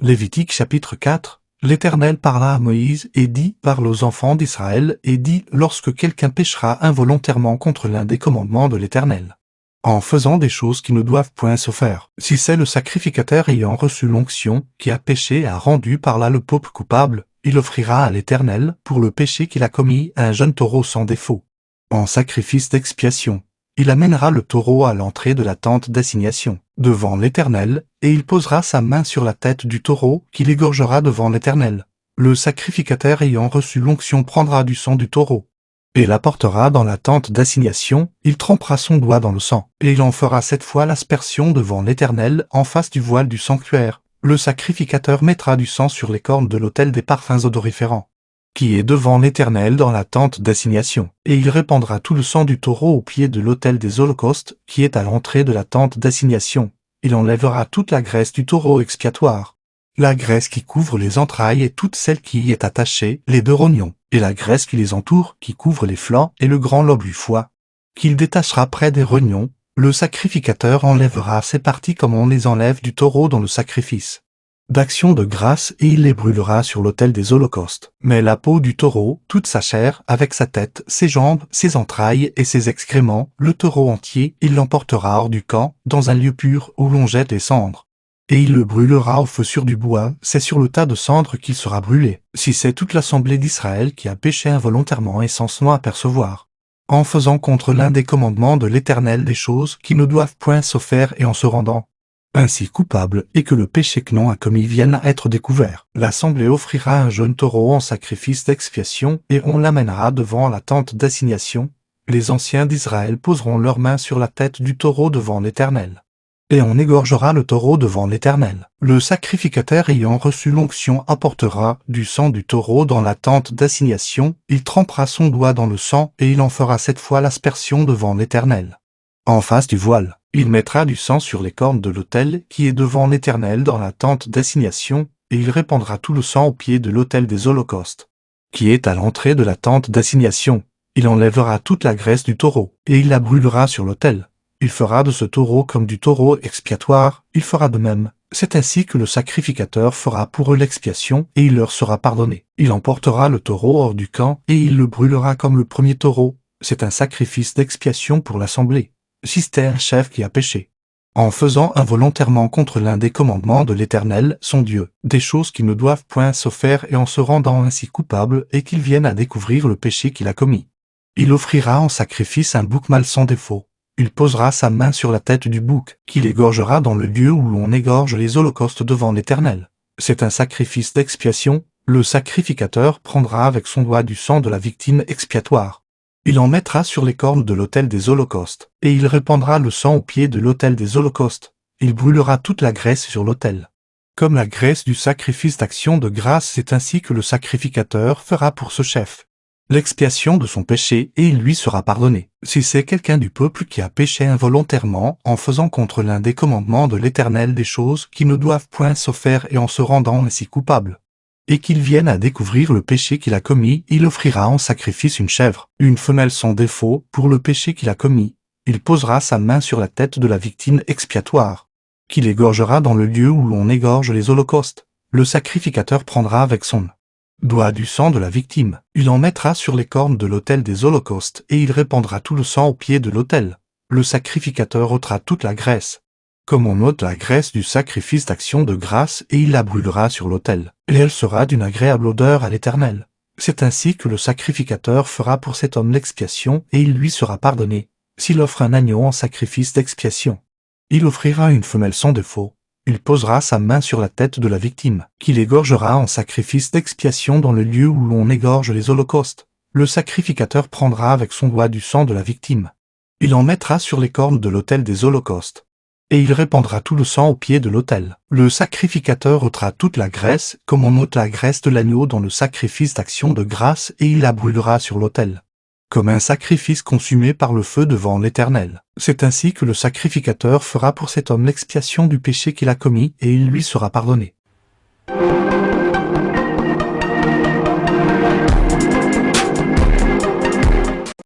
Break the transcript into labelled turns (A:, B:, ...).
A: Lévitique chapitre 4. L'Éternel parla à Moïse et dit, parle aux enfants d'Israël et dit, lorsque quelqu'un péchera involontairement contre l'un des commandements de l'Éternel, en faisant des choses qui ne doivent point se faire, si c'est le sacrificateur ayant reçu l'onction, qui a péché et a rendu par là le peuple coupable, il offrira à l'Éternel, pour le péché qu'il a commis, un jeune taureau sans défaut, en sacrifice d'expiation. Il amènera le taureau à l'entrée de la tente d'assignation, devant l'Éternel, et il posera sa main sur la tête du taureau, qu'il égorgera devant l'Éternel. Le sacrificateur ayant reçu l'onction prendra du sang du taureau, et l'apportera dans la tente d'assignation, il trempera son doigt dans le sang, et il en fera 7 fois l'aspersion devant l'Éternel, en face du voile du sanctuaire. Le sacrificateur mettra du sang sur les cornes de l'autel des parfums odoriférants, qui est devant l'Éternel dans la tente d'assignation, et il répandra tout le sang du taureau au pied de l'autel des holocaustes, qui est à l'entrée de la tente d'assignation. Il enlèvera toute la graisse du taureau expiatoire, la graisse qui couvre les entrailles et toute celle qui y est attachée, les 2 rognons, et la graisse qui les entoure, qui couvre les flancs et le grand lobe du foie, qu'il détachera près des rognons. Le sacrificateur enlèvera ces parties comme on les enlève du taureau dans le sacrifice d'action de grâce, et il les brûlera sur l'autel des holocaustes. Mais la peau du taureau, toute sa chair, avec sa tête, ses jambes, ses entrailles et ses excréments, le taureau entier, il l'emportera hors du camp, dans un lieu pur où l'on jette les cendres. Et il le brûlera au feu sur du bois, c'est sur le tas de cendres qu'il sera brûlé. Si c'est toute l'assemblée d'Israël qui a péché involontairement et sans s'en apercevoir, en faisant contre l'un des commandements de l'Éternel des choses qui ne doivent point se faire et en se rendant ainsi coupable, et que le péché que l'on a commis vienne à être découvert, l'assemblée offrira un jeune taureau en sacrifice d'expiation, et on l'amènera devant la tente d'assignation. Les anciens d'Israël poseront leurs mains sur la tête du taureau devant l'Éternel, et on égorgera le taureau devant l'Éternel. Le sacrificateur ayant reçu l'onction apportera du sang du taureau dans la tente d'assignation, il trempera son doigt dans le sang, et il en fera 7 fois l'aspersion devant l'Éternel, en face du voile. Il mettra du sang sur les cornes de l'autel qui est devant l'Éternel dans la tente d'assignation, et il répandra tout le sang au pied de l'autel des holocaustes, qui est à l'entrée de la tente d'assignation. Il enlèvera toute la graisse du taureau, et il la brûlera sur l'autel. Il fera de ce taureau comme du taureau expiatoire, il fera de même. C'est ainsi que le sacrificateur fera pour eux l'expiation, et il leur sera pardonné. Il emportera le taureau hors du camp, et il le brûlera comme le premier taureau. C'est un sacrifice d'expiation pour l'assemblée. Si c'était un chef qui a péché, en faisant involontairement contre l'un des commandements de l'Éternel, son Dieu, des choses qui ne doivent point se faire et en se rendant ainsi coupable et qu'il vienne à découvrir le péché qu'il a commis, il offrira en sacrifice un bouc mâle sans défaut. Il posera sa main sur la tête du bouc, qu'il égorgera dans le lieu où l'on égorge les holocaustes devant l'Éternel. C'est un sacrifice d'expiation. Le sacrificateur prendra avec son doigt du sang de la victime expiatoire. Il en mettra sur les cornes de l'autel des holocaustes, et il répandra le sang au pied de l'autel des holocaustes. Il brûlera toute la graisse sur l'autel, comme la graisse du sacrifice d'action de grâce. C'est ainsi que le sacrificateur fera pour ce chef l'expiation de son péché, et il lui sera pardonné. Si c'est quelqu'un du peuple qui a péché involontairement en faisant contre l'un des commandements de l'Éternel des choses qui ne doivent point se faire et en se rendant ainsi coupable, et qu'il vienne à découvrir le péché qu'il a commis, il offrira en sacrifice une chèvre, une femelle sans défaut, pour le péché qu'il a commis. Il posera sa main sur la tête de la victime expiatoire, qu'il égorgera dans le lieu où l'on égorge les holocaustes. Le sacrificateur prendra avec son doigt du sang de la victime. Il en mettra sur les cornes de l'autel des holocaustes, et il répandra tout le sang au pied de l'autel. Le sacrificateur ôtera toute la graisse, comme on ôte la graisse du sacrifice d'action de grâce, et il la brûlera sur l'autel, et elle sera d'une agréable odeur à l'Éternel. C'est ainsi que le sacrificateur fera pour cet homme l'expiation, et il lui sera pardonné. S'il offre un agneau en sacrifice d'expiation, il offrira une femelle sans défaut. Il posera sa main sur la tête de la victime, qu'il égorgera en sacrifice d'expiation dans le lieu où l'on égorge les holocaustes. Le sacrificateur prendra avec son doigt du sang de la victime. Il en mettra sur les cornes de l'autel des holocaustes, et il répandra tout le sang au pied de l'autel. Le sacrificateur ôtera toute la graisse, comme on ôte la graisse de l'agneau dans le sacrifice d'action de grâce, et il la brûlera sur l'autel, comme un sacrifice consumé par le feu devant l'Éternel. C'est ainsi que le sacrificateur fera pour cet homme l'expiation du péché qu'il a commis, et il lui sera pardonné.